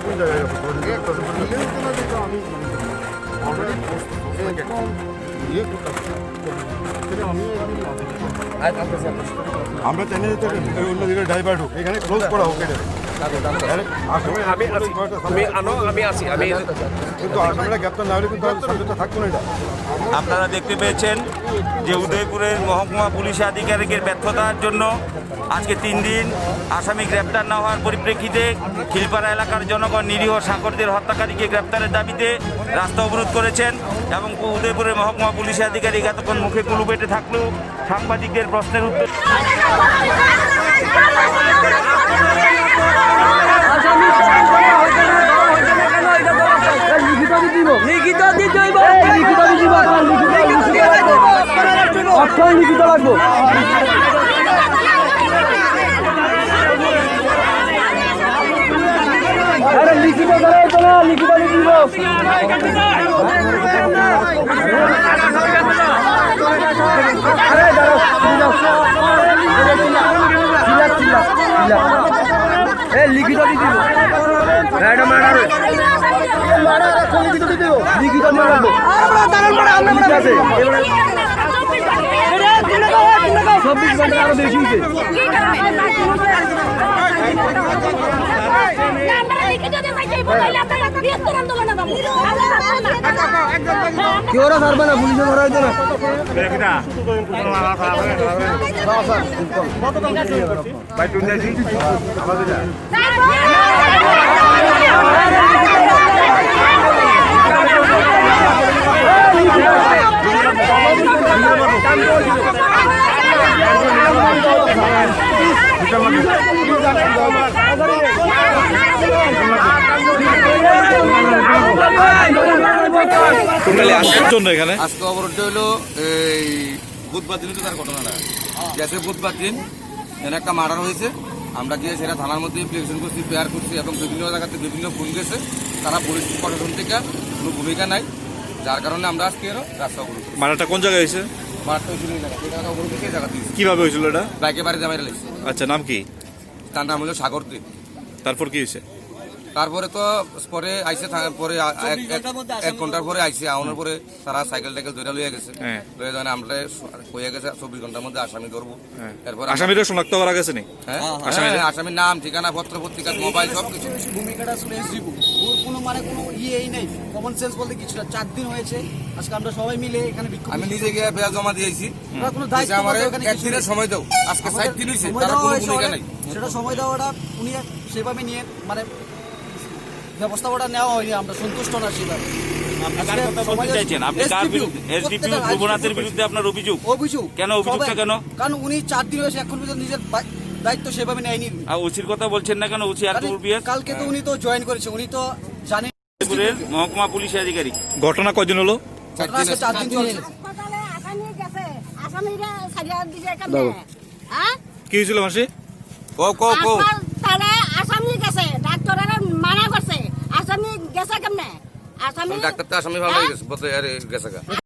কোন জায়গায় আমরা চাই না যে অন্যদিকে ড্রাইভার ঢুক এখানে ক্লোজ করা হোক এটা কিন্তু আসামিরা গ্রেপ্তার না হলে কিন্তু সাবজেক্টটা থাকতো না এটা। আপনারা দেখতে পেয়েছেন যে উদয়পুরের মহকুমা পুলিশ আধিকারিকের ব্যর্থতার জন্য আজকে 3 দিন আসামি গ্রেপ্তার না হওয়ার পরিপ্রেক্ষিতে খিলপাড়া এলাকার জনগণ নিরীহ সাগরদের হত্যাকারীকে গ্রেপ্তারের দাবিতে রাস্তা অবরোধ করেছেন এবং উদয়পুরের মহকুমা পুলিশ আধিকারিক এতক্ষণ মুখে কুলু পেটে থাকলেও সাংবাদিকদের প্রশ্নের উত্তর লিখিত লাগবো লিখিত না লিখিত দিব লিখিত দিব লিখিত মারাবো চব্বিশ ঘন্টা আরো বেশি হয়েছে কেউ ছাড়বে না পুলিশে ধরা হয়েছে এখানে আজকে অবরোধটা হলো এই বুধবার দিন তার ঘটনাটা গেছে বুধবার দিন এখানে একটা মার্ডার হয়েছে। আমরা গিয়ে সেটা থানার মধ্যে প্লেকশন করছি, পেয়ার করছি এবং বিভিন্ন জায়গাতে বিভিন্ন ফোন গেছে। তারা পুলিশ প্রশাসন থেকে কোনো ভূমিকা নাই, যার কারণে আমরা আজকে রাস্তা অবরোধ। মার্ডারটা কোন জায়গায় হয়েছে? মার্ডারটা হয়েছিল এই জায়গা অবরোধ থেকে জায়গা দিয়েছে। কিভাবে হয়েছিল এটা? বাইকে বাড়িতে মারা লেগেছে। আচ্ছা, নাম কি? তার নাম হলো সাগর দে। তারপর কি হয়েছে? তারপরে তো পরে আইসে পরে 1 ঘন্টার পরে আইসে আওয়ানোর পরে তারা সাইকেল টাইকেল ধরে লইয়া গেছে। লইয়া যান আমরা হয়ে গেছে 24 ঘন্টার মধ্যে আসামি ধরবো। এরপর আসামিরও শনাক্ত করা গেছে নি? হ্যাঁ, আসামির নাম, ঠিকানা, পত্র পত্রিকা, মোবাইল সব কিছু। ভূমিকাটা শুনে এসেছি, ওর কোনো মানে কোনো ইয়েই নেই, কমন সেন্স বলতে কিছু না। 4 দিন হয়েছে আজকে আমরা সবাই মিলে এখানে বিক্ষোভ। আমি নিজে গিয়ে পেয়ার জমা দিয়েছি। কোনো দায়িত্ব আমার ওখানে 1 দিনের সময় দাও, আজকে 7 দিন হয়েছে, তার কোনো ভূমিকা নাই। সেটা সময় দেওয়াটা উনি সেভাবে নিয়ে মানে ব্যবস্থাটা নেওয়া হয়নি, আমরা সন্তুষ্ট না সেভাবে। কারণ উনি 4 দিন হয়েছে এখন পর্যন্ত নিজের দায়িত্ব সেভাবে নেয়নি। ওসির কথা বলছেন না কেন? ওসি কালকে তো উনি তো জয়েন করেছে, উনি তো জানেন। মহকুমা পুলিশ আধিকারিক। ঘটনা কয়দিন হলো? 4 দিন চলছে। কি হয়েছিল মাসি? আসামি গেছে, ডাক্তার মানা করছে, আসামি গেছে কেমনে? ডাক্তার তো আসামি ভালো হয়ে গেছে, গেছে।